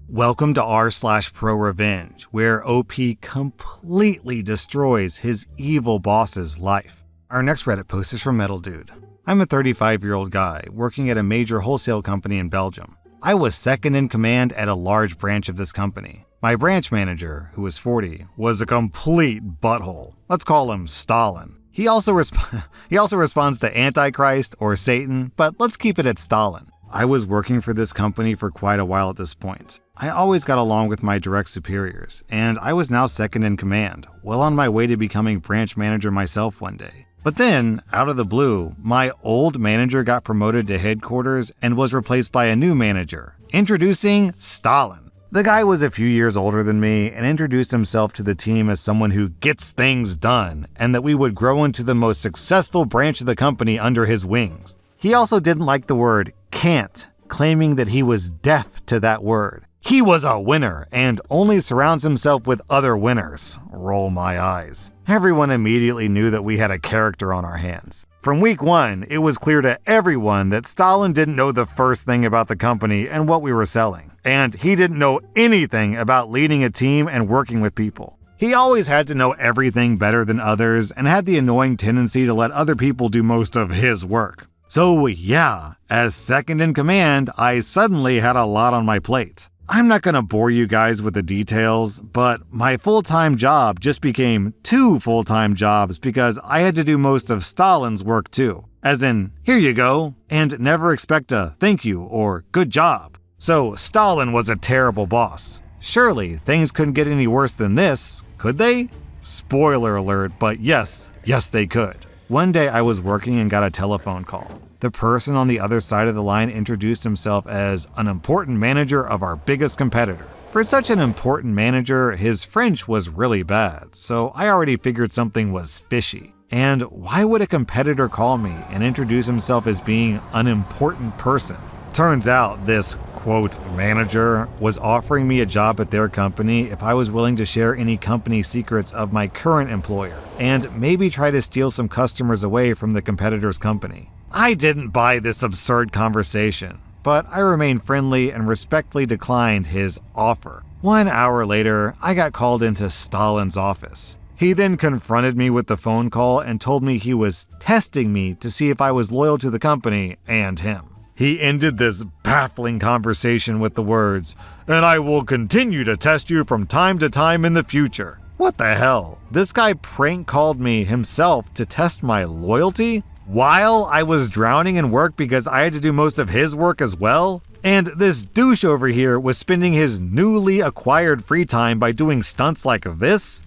Welcome to r/pro revenge, where OP completely destroys his evil boss's life. Our next Reddit post is from Metal Dude. I'm a 35-year-old guy working at a major wholesale company in Belgium. I was second in command at a large branch of this company. My branch manager, who was 40, was a complete butthole. Let's call him Stalin. He also responds to Antichrist or Satan, but let's keep it at Stalin. I was working for this company for quite a while at this point. I always got along with my direct superiors, and I was now second in command, well on my way to becoming branch manager myself one day. But then, out of the blue, my old manager got promoted to headquarters and was replaced by a new manager. Introducing Stalin. The guy was a few years older than me and introduced himself to the team as someone who gets things done, and that we would grow into the most successful branch of the company under his wings. He also didn't like the word can't, claiming that he was deaf to that word. He was a winner and only surrounds himself with other winners. Roll my eyes. Everyone immediately knew that we had a character on our hands. From week one, it was clear to everyone that Stalin didn't know the first thing about the company and what we were selling. And he didn't know anything about leading a team and working with people. He always had to know everything better than others and had the annoying tendency to let other people do most of his work. So yeah, as second in command, I suddenly had a lot on my plate. I'm not gonna bore you guys with the details, but my full-time job just became 2 full-time jobs because I had to do most of Stalin's work too. As in, here you go, and never expect a thank you or good job. So Stalin was a terrible boss. Surely things couldn't get any worse than this, could they? Spoiler alert, but yes they could. One day I was working and got a telephone call. The person on the other side of the line introduced himself as an important manager of our biggest competitor. For such an important manager, his French was really bad, so I already figured something was fishy. And why would a competitor call me and introduce himself as being an important person? Turns out this, quote, manager was offering me a job at their company if I was willing to share any company secrets of my current employer, and maybe try to steal some customers away from the competitor's company. I didn't buy this absurd conversation, but I remained friendly and respectfully declined his offer. 1 hour later, I got called into Stalin's office. He then confronted me with the phone call and told me he was testing me to see if I was loyal to the company and him. He ended this baffling conversation with the words, "And I will continue to test you from time to time in the future." What the hell? This guy prank called me himself to test my loyalty? While I was drowning in work because I had to do most of his work as well? And this douche over here was spending his newly acquired free time by doing stunts like this?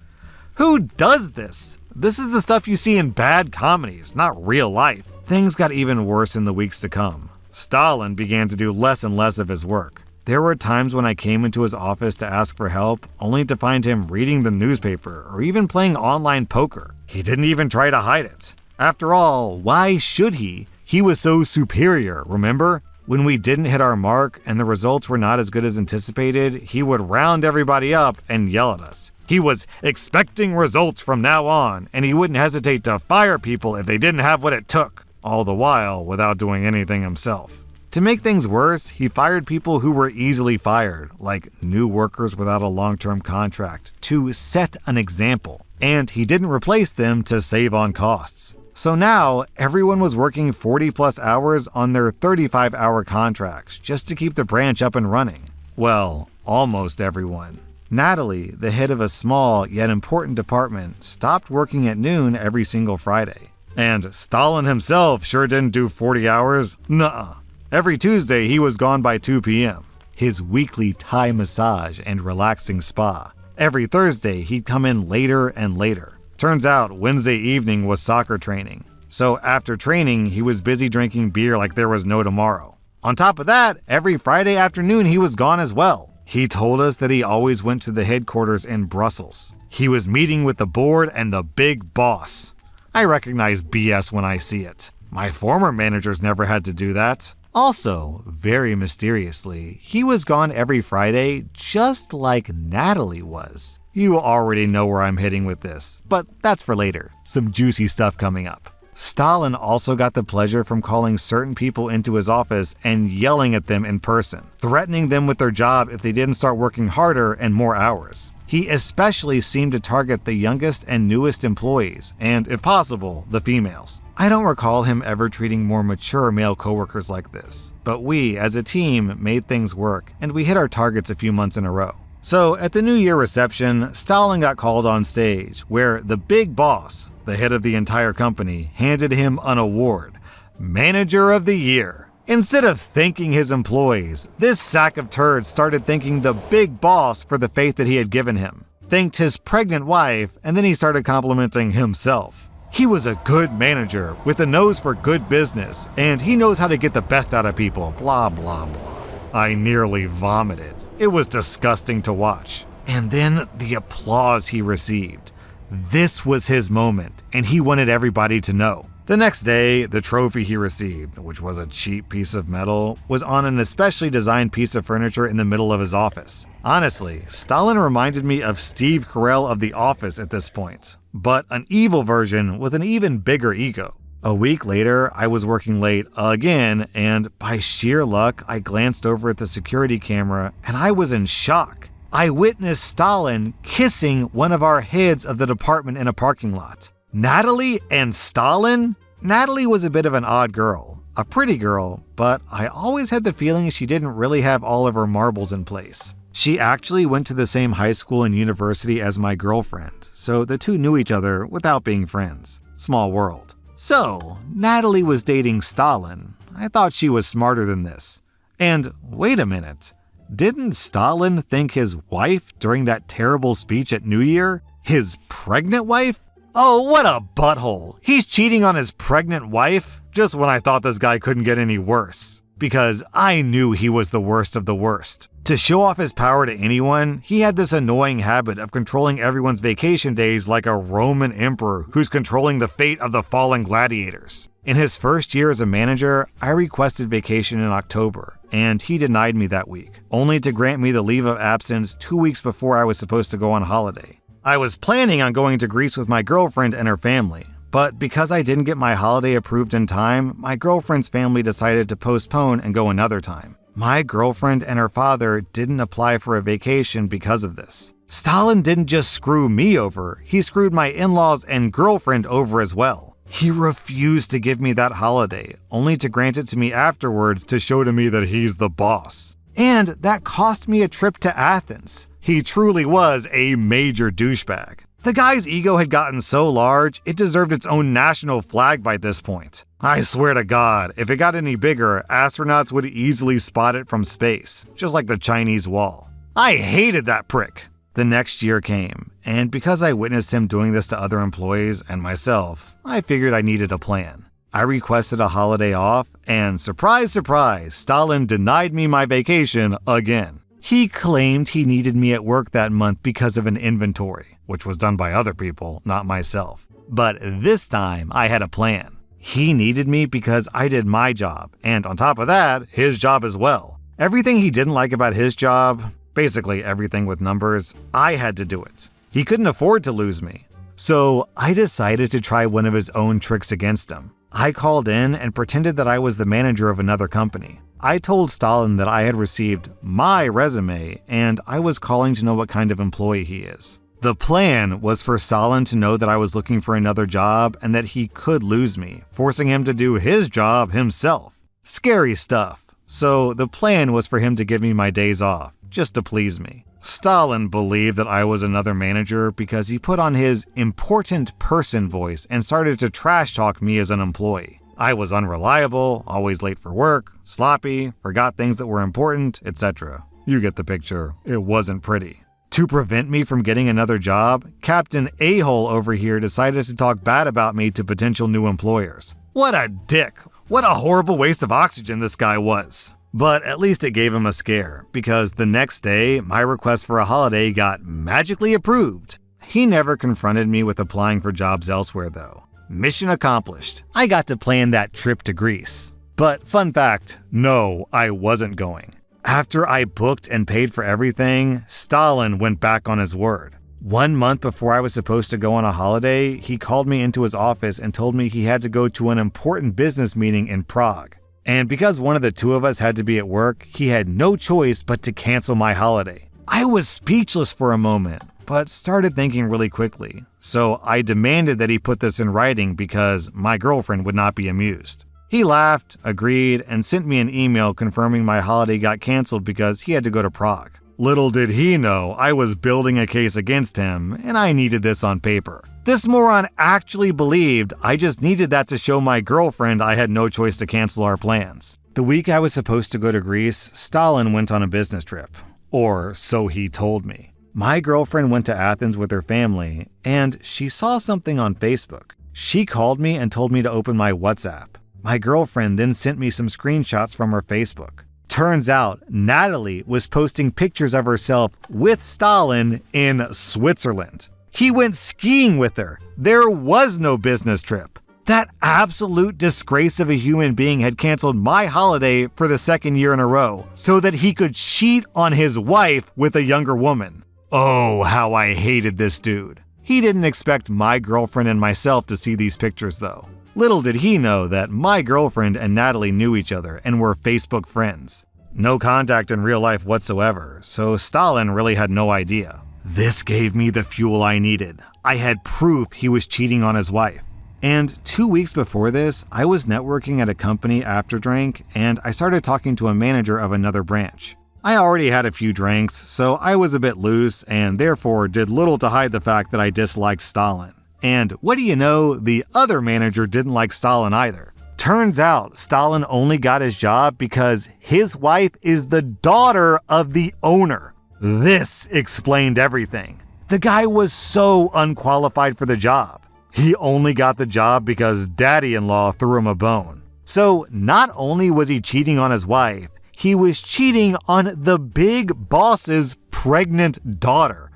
Who does this? This is the stuff you see in bad comedies, not real life. Things got even worse in the weeks to come. Stalin began to do less and less of his work. There were times when I came into his office to ask for help, only to find him reading the newspaper or even playing online poker. He didn't even try to hide it. After all, why should he? He was so superior, remember? When we didn't hit our mark and the results were not as good as anticipated, he would round everybody up and yell at us. He was expecting results from now on, and he wouldn't hesitate to fire people if they didn't have what it took. All the while without doing anything himself. To make things worse, he fired people who were easily fired, like new workers without a long-term contract, to set an example, and he didn't replace them to save on costs. So now, everyone was working 40+ hours on their 35-hour contracts just to keep the branch up and running. Well, almost everyone. Natalie, the head of a small yet important department, stopped working at noon every single Friday. And Stalin himself sure didn't do 40 hours. Nuh-uh. Every Tuesday, he was gone by 2 p.m. His weekly Thai massage and relaxing spa. Every Thursday, he'd come in later and later. Turns out Wednesday evening was soccer training. So after training, he was busy drinking beer like there was no tomorrow. On top of that, every Friday afternoon, he was gone as well. He told us that he always went to the headquarters in Brussels. He was meeting with the board and the big boss. I recognize BS when I see it. My former managers never had to do that. Also, very mysteriously, he was gone every Friday just like Natalie was. You already know where I'm heading with this, but that's for later. Some juicy stuff coming up. Stalin also got the pleasure from calling certain people into his office and yelling at them in person, threatening them with their job if they didn't start working harder and more hours. He especially seemed to target the youngest and newest employees, and, if possible, the females. I don't recall him ever treating more mature male coworkers like this, but we, as a team, made things work, and we hit our targets a few months in a row. So, at the New Year reception, Stalin got called on stage, where the big boss, the head of the entire company, handed him an award, Manager of the Year. Instead of thanking his employees, this sack of turds started thanking the big boss for the faith that he had given him, thanked his pregnant wife, and then he started complimenting himself. He was a good manager with a nose for good business, and he knows how to get the best out of people, blah blah blah. I nearly vomited. It was disgusting to watch. And then the applause he received. This was his moment, and he wanted everybody to know. The next day, the trophy he received, which was a cheap piece of metal, was on an especially designed piece of furniture in the middle of his office. Honestly, Stalin reminded me of Steve Carell of The Office at this point, but an evil version with an even bigger ego. A week later, I was working late again, and by sheer luck, I glanced over at the security camera and I was in shock. I witnessed Stalin kissing one of our heads of the department in a parking lot. Natalie and Stalin? Natalie was a bit of an odd girl, a pretty girl, but I always had the feeling she didn't really have all of her marbles in place. She actually went to the same high school and university as my girlfriend, so the two knew each other without being friends. Small world. So, Natalie was dating Stalin. I thought she was smarter than this. And wait a minute, didn't Stalin thank his wife during that terrible speech at New Year? His pregnant wife? Oh, what a butthole. He's cheating on his pregnant wife just when I thought this guy couldn't get any worse. Because I knew he was the worst of the worst. To show off his power to anyone, he had this annoying habit of controlling everyone's vacation days like a Roman emperor who's controlling the fate of the fallen gladiators. In his first year as a manager, I requested vacation in October, and he denied me that week, only to grant me the leave of absence 2 weeks before I was supposed to go on holiday. I was planning on going to Greece with my girlfriend and her family, but because I didn't get my holiday approved in time, my girlfriend's family decided to postpone and go another time. My girlfriend and her father didn't apply for a vacation because of this. Stalin didn't just screw me over, he screwed my in-laws and girlfriend over as well. He refused to give me that holiday, only to grant it to me afterwards to show to me that he's the boss. And that cost me a trip to Athens. He truly was a major douchebag. The guy's ego had gotten so large, it deserved its own national flag by this point. I swear to God, if it got any bigger, astronauts would easily spot it from space, just like the Chinese wall. I hated that prick. The next year came, and because I witnessed him doing this to other employees and myself, I figured I needed a plan. I requested a holiday off, and surprise, surprise, Stalin denied me my vacation again. He claimed he needed me at work that month because of an inventory, which was done by other people, not myself. But this time, I had a plan. He needed me because I did my job, and on top of that, his job as well. Everything he didn't like about his job, basically everything with numbers, I had to do it. He couldn't afford to lose me. So I decided to try one of his own tricks against him. I called in and pretended that I was the manager of another company. I told Stalin that I had received my resume and I was calling to know what kind of employee he is. The plan was for Stalin to know that I was looking for another job and that he could lose me, forcing him to do his job himself. Scary stuff. So the plan was for him to give me my days off, just to please me. Stalin believed that I was another manager because he put on his important person voice and started to trash talk me as an employee. I was unreliable, always late for work, sloppy, forgot things that were important, etc. You get the picture. It wasn't pretty. To prevent me from getting another job, Captain A-hole over here decided to talk bad about me to potential new employers. What a dick! What a horrible waste of oxygen this guy was. But at least it gave him a scare, because the next day, my request for a holiday got magically approved. He never confronted me with applying for jobs elsewhere though. Mission accomplished. I got to plan that trip to Greece. But fun fact, no, I wasn't going. After I booked and paid for everything, Stalin went back on his word. 1 month before I was supposed to go on a holiday, he called me into his office and told me he had to go to an important business meeting in Prague. And because one of the two of us had to be at work, he had no choice but to cancel my holiday. I was speechless for a moment, but started thinking really quickly. So I demanded that he put this in writing because my girlfriend would not be amused. He laughed, agreed, and sent me an email confirming my holiday got canceled because he had to go to Prague. Little did he know I was building a case against him, and I needed this on paper. This moron actually believed I just needed that to show my girlfriend I had no choice to cancel our plans. The week I was supposed to go to Greece, Stalin went on a business trip. Or so he told me. My girlfriend went to Athens with her family, and she saw something on Facebook. She called me and told me to open my WhatsApp. My girlfriend then sent me some screenshots from her Facebook. Turns out, Natalie was posting pictures of herself with Stalin in Switzerland. He went skiing with her. There was no business trip. That absolute disgrace of a human being had canceled my holiday for the second year in a row so that he could cheat on his wife with a younger woman. Oh, how I hated this dude. He didn't expect my girlfriend and myself to see these pictures though. Little did he know that my girlfriend and Natalie knew each other and were Facebook friends. No contact in real life whatsoever, so Stalin really had no idea. This gave me the fuel I needed. I had proof he was cheating on his wife. And 2 weeks before this, I was networking at a company after drink, and I started talking to a manager of another branch. I already had a few drinks, so I was a bit loose and therefore did little to hide the fact that I disliked Stalin. And what do you know, the other manager didn't like Stalin either. Turns out Stalin only got his job because his wife is the daughter of the owner. This explained everything. The guy was so unqualified for the job. He only got the job because daddy-in-law threw him a bone. So not only was he cheating on his wife, he was cheating on the big boss's pregnant daughter.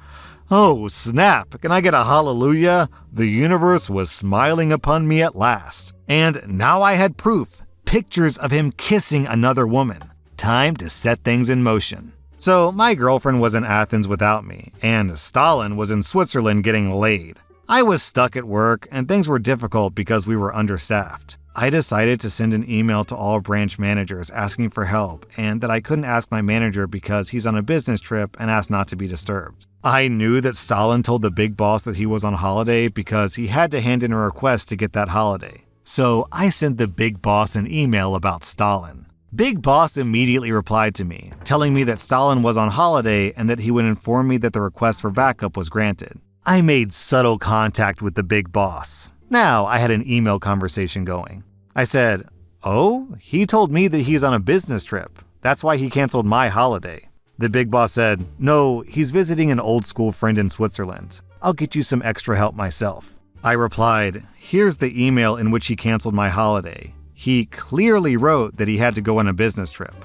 Oh snap, can I get a hallelujah? The universe was smiling upon me at last. And now I had proof, pictures of him kissing another woman. Time to set things in motion. So my girlfriend was in Athens without me, and Stalin was in Switzerland getting laid. I was stuck at work, and things were difficult because we were understaffed. I decided to send an email to all branch managers asking for help, and that I couldn't ask my manager because he's on a business trip and asked not to be disturbed. I knew that Stalin told the big boss that he was on holiday because he had to hand in a request to get that holiday. So I sent the big boss an email about Stalin. Big boss immediately replied to me, telling me that Stalin was on holiday and that he would inform me that the request for backup was granted. I made subtle contact with the big boss. Now I had an email conversation going. I said, "Oh, he told me that he's on a business trip. That's why he canceled my holiday." The big boss said, "No, he's visiting an old school friend in Switzerland. I'll get you some extra help myself." I replied, "Here's the email in which he canceled my holiday. He clearly wrote that he had to go on a business trip.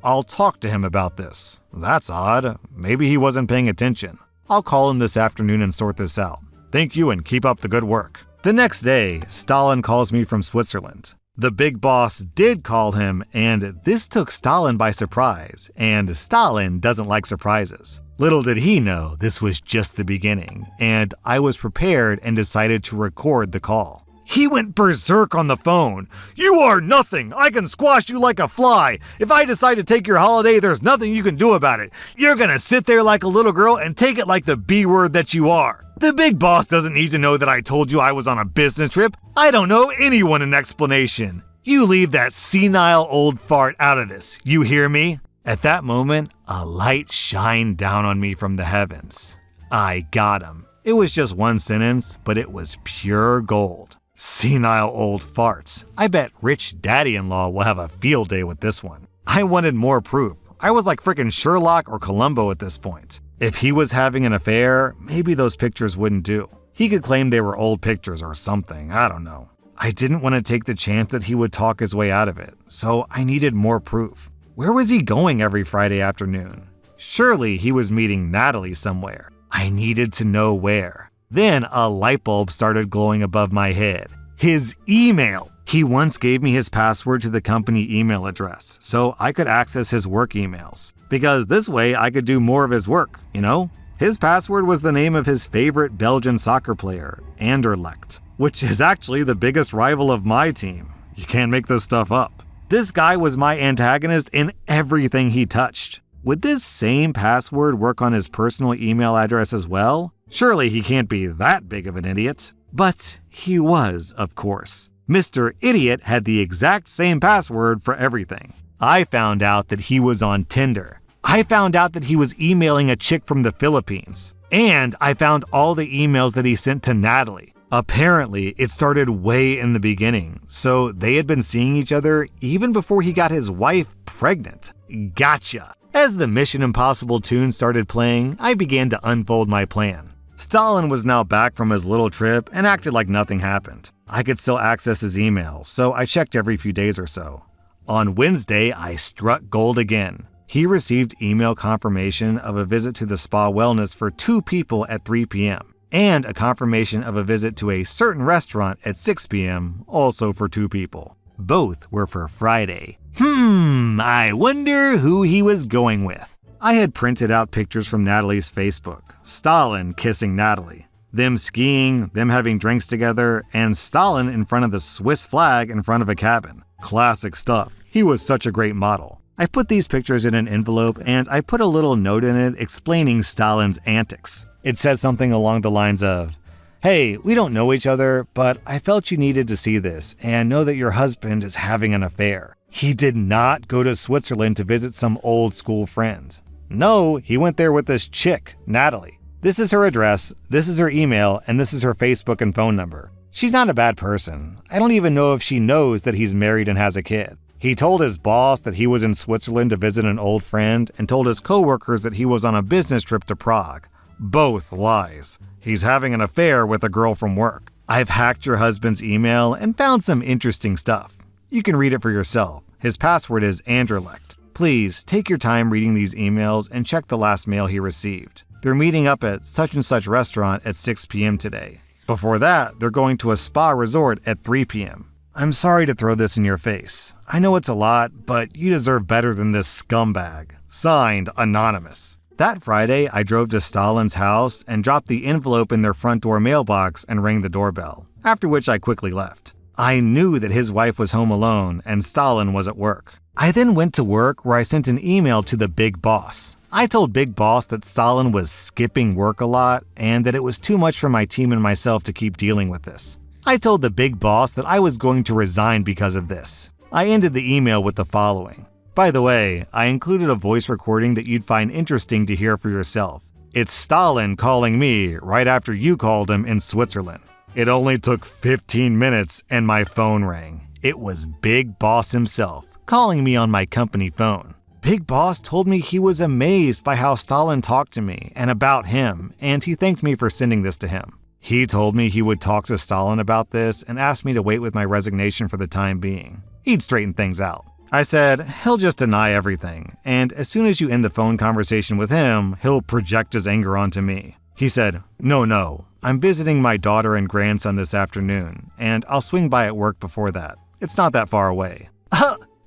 I'll talk to him about this. That's odd. Maybe he wasn't paying attention. I'll call him this afternoon and sort this out. Thank you and keep up the good work." The next day, Stalin calls me from Switzerland. The big boss did call him, and this took Stalin by surprise, and Stalin doesn't like surprises. Little did he know this was just the beginning, and I was prepared and decided to record the call. He went berserk on the phone. "You are nothing. I can squash you like a fly. If I decide to take your holiday, there's nothing you can do about it. You're gonna sit there like a little girl and take it like the B word that you are. The big boss doesn't need to know that I told you I was on a business trip. I don't owe anyone an explanation. You leave that senile old fart out of this. You hear me?" At that moment, a light shined down on me from the heavens. I got him. It was just one sentence, but it was pure gold. Senile old farts. I bet rich daddy-in-law will have a field day with this one. I wanted more proof. I was like frickin' Sherlock or Columbo at this point. If he was having an affair, maybe those pictures wouldn't do. He could claim they were old pictures or something, I don't know. I didn't want to take the chance that he would talk his way out of it, so I needed more proof. Where was he going every Friday afternoon? Surely he was meeting Natalie somewhere. I needed to know where. Then a light bulb started glowing above my head. His email! He once gave me his password to the company email address, so I could access his work emails. Because this way I could do more of his work, you know? His password was the name of his favorite Belgian soccer player, Anderlecht, which is actually the biggest rival of my team. You can't make this stuff up. This guy was my antagonist in everything he touched. Would this same password work on his personal email address as well? Surely he can't be that big of an idiot. But he was, of course. Mr. Idiot had the exact same password for everything. I found out that he was on Tinder. I found out that he was emailing a chick from the Philippines. And I found all the emails that he sent to Natalie. Apparently, it started way in the beginning, so they had been seeing each other even before he got his wife pregnant. Gotcha! As the Mission Impossible tune started playing, I began to unfold my plan. Stalin was now back from his little trip and acted like nothing happened. I could still access his email, so I checked every few days or so. On Wednesday, I struck gold again. He received email confirmation of a visit to the spa wellness for 2 people at 3 p.m. and a confirmation of a visit to a certain restaurant at 6 p.m. also for 2 people. Both were for Friday. I wonder who he was going with. I had printed out pictures from Natalie's Facebook. Stalin kissing Natalie, them skiing, them having drinks together, and Stalin in front of the Swiss flag in front of a cabin. Classic stuff. He was such a great model. I put these pictures in an envelope and I put a little note in it explaining Stalin's antics. It said something along the lines of, "Hey, we don't know each other, but I felt you needed to see this and know that your husband is having an affair." He did not go to Switzerland to visit some old school friends. No, he went there with this chick, Natalie. This is her address, this is her email, and this is her Facebook and phone number. She's not a bad person. I don't even know if she knows that he's married and has a kid. He told his boss that he was in Switzerland to visit an old friend and told his coworkers that he was on a business trip to Prague. Both lies. He's having an affair with a girl from work. I've hacked your husband's email and found some interesting stuff. You can read it for yourself. His password is Anderlecht. Please take your time reading these emails and check the last mail he received. They're meeting up at such and such restaurant at 6 p.m. today. Before that, they're going to a spa resort at 3 p.m. I'm sorry to throw this in your face. I know it's a lot, but you deserve better than this scumbag. Signed, Anonymous. That Friday, I drove to Stalin's house and dropped the envelope in their front door mailbox and rang the doorbell, after which I quickly left. I knew that his wife was home alone and Stalin was at work. I then went to work where I sent an email to the big boss. I told Big Boss that Stalin was skipping work a lot and that it was too much for my team and myself to keep dealing with this. I told the Big Boss that I was going to resign because of this. I ended the email with the following. By the way, I included a voice recording that you'd find interesting to hear for yourself. It's Stalin calling me right after you called him in Switzerland. It only took 15 minutes and my phone rang. It was Big Boss himself calling me on my company phone. Big Boss told me he was amazed by how Stalin talked to me and about him, and he thanked me for sending this to him. He told me he would talk to Stalin about this and asked me to wait with my resignation for the time being. He'd straighten things out. I said, he'll just deny everything, and as soon as you end the phone conversation with him, he'll project his anger onto me. He said, No, I'm visiting my daughter and grandson this afternoon, and I'll swing by at work before that. It's not that far away.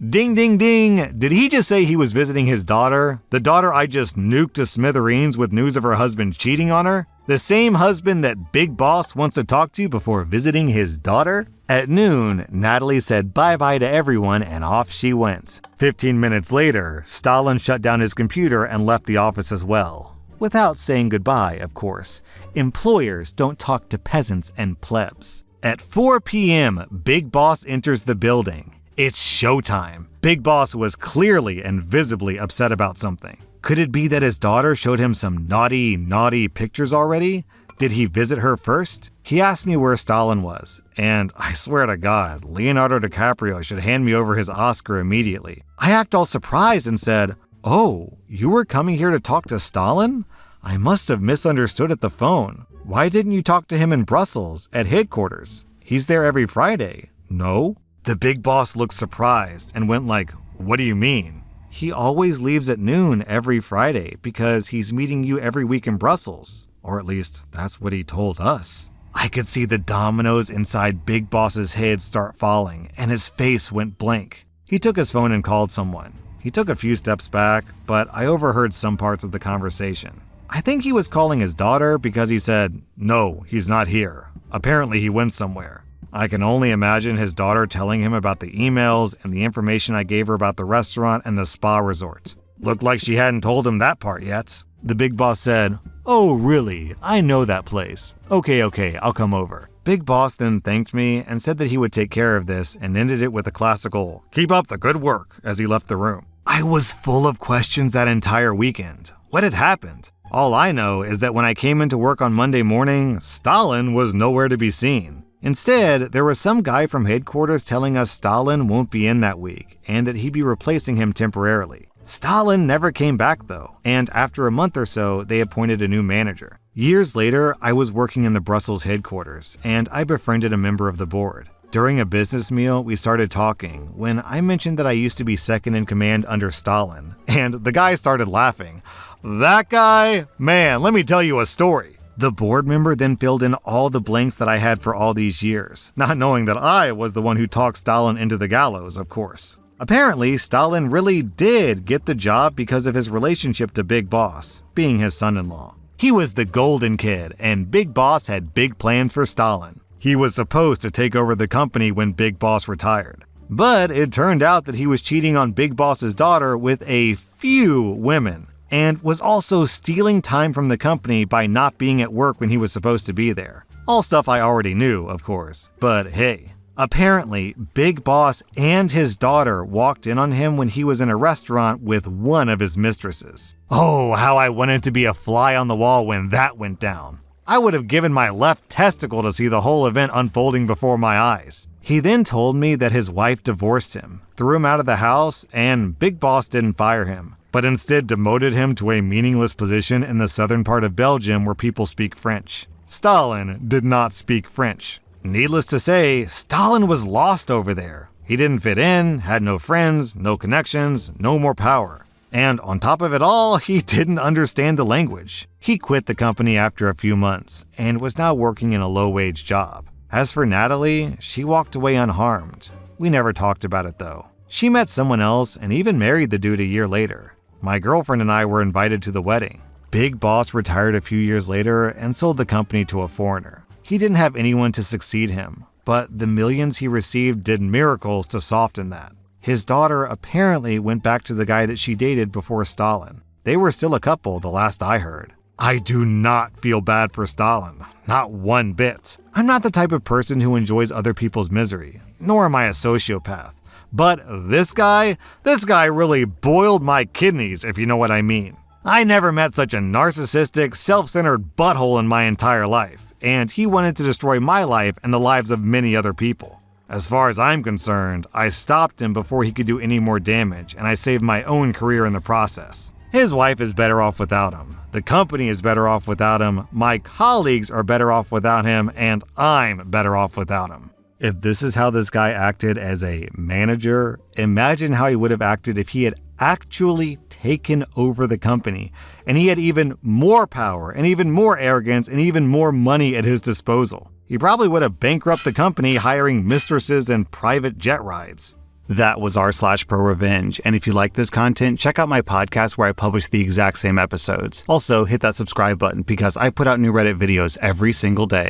Ding, ding, ding! Did he just say he was visiting his daughter? The daughter I just nuked to smithereens with news of her husband cheating on her? The same husband that Big Boss wants to talk to before visiting his daughter? At noon, Natalie said bye-bye to everyone and off she went. 15 minutes later, Stalin shut down his computer and left the office as well. Without saying goodbye, of course. Employers don't talk to peasants and plebs. At 4 p.m., Big Boss enters the building. It's showtime. Big Boss was clearly and visibly upset about something. Could it be that his daughter showed him some naughty pictures already? Did he visit her first? He asked me where Stalin was, and I swear to God, Leonardo DiCaprio should hand me over his Oscar immediately. I act all surprised and said, "Oh, you were coming here to talk to Stalin? I must have misunderstood at the phone. Why didn't you talk to him in Brussels, at headquarters? He's there every Friday." "No?" The Big Boss looked surprised and went like, "What do you mean?" "He always leaves at noon every Friday because he's meeting you every week in Brussels. Or at least, that's what he told us." I could see the dominoes inside Big Boss's head start falling, and his face went blank. He took his phone and called someone. He took a few steps back, but I overheard some parts of the conversation. I think he was calling his daughter because he said, "No, he's not here. Apparently he went somewhere." I can only imagine his daughter telling him about the emails and the information I gave her about the restaurant and the spa resort. Looked like she hadn't told him that part yet. The big boss said, "Oh, really? I know that place. Okay, I'll come over." Big boss then thanked me and said that he would take care of this and ended it with a classical, "Keep up the good work," as he left the room. I was full of questions that entire weekend. What had happened? All I know is that when I came into work on Monday morning, Stalin was nowhere to be seen. Instead, there was some guy from headquarters telling us Stalin won't be in that week and that he'd be replacing him temporarily. Stalin never came back though, and after a month or so, they appointed a new manager. Years later, I was working in the Brussels headquarters, and I befriended a member of the board. During a business meal, we started talking when I mentioned that I used to be second in command under Stalin, and the guy started laughing. "That guy? Man, let me tell you a story." The board member then filled in all the blanks that I had for all these years, not knowing that I was the one who talked Stalin into the gallows, of course. Apparently, Stalin really did get the job because of his relationship to Big Boss, being his son-in-law. He was the golden kid, and Big Boss had big plans for Stalin. He was supposed to take over the company when Big Boss retired. But it turned out that he was cheating on Big Boss's daughter with a few women, and was also stealing time from the company by not being at work when he was supposed to be there. All stuff I already knew, of course, but hey. Apparently, Big Boss and his daughter walked in on him when he was in a restaurant with one of his mistresses. Oh, how I wanted to be a fly on the wall when that went down. I would have given my left testicle to see the whole event unfolding before my eyes. He then told me that his wife divorced him, threw him out of the house, and Big Boss didn't fire him, but instead demoted him to a meaningless position in the southern part of Belgium where people speak French. Stalin did not speak French. Needless to say, Stalin was lost over there. He didn't fit in, had no friends, no connections, no more power. And on top of it all, he didn't understand the language. He quit the company after a few months and was now working in a low-wage job. As for Natalie, she walked away unharmed. We never talked about it though. She met someone else and even married the dude a year later. My girlfriend and I were invited to the wedding. Big Boss retired a few years later and sold the company to a foreigner. He didn't have anyone to succeed him, but the millions he received did miracles to soften that. His daughter apparently went back to the guy that she dated before Stalin. They were still a couple, the last I heard. I do not feel bad for Stalin, not one bit. I'm not the type of person who enjoys other people's misery, nor am I a sociopath. But this guy really boiled my kidneys, if you know what I mean. I never met such a narcissistic, self-centered butthole in my entire life. And he wanted to destroy my life and the lives of many other people. As far as I'm concerned, I stopped him before he could do any more damage, and I saved my own career in the process. His wife is better off without him. The company is better off without him. My colleagues are better off without him, and I'm better off without him. If this is how this guy acted as a manager, imagine how he would have acted if he had actually taken over the company and he had even more power and even more arrogance and even more money at his disposal. He probably would have bankrupted the company hiring mistresses and private jet rides. That was r/pro revenge, and if you like this content, check out my podcast where I publish the exact same episodes. Also, hit that subscribe button because I put out new Reddit videos every single day.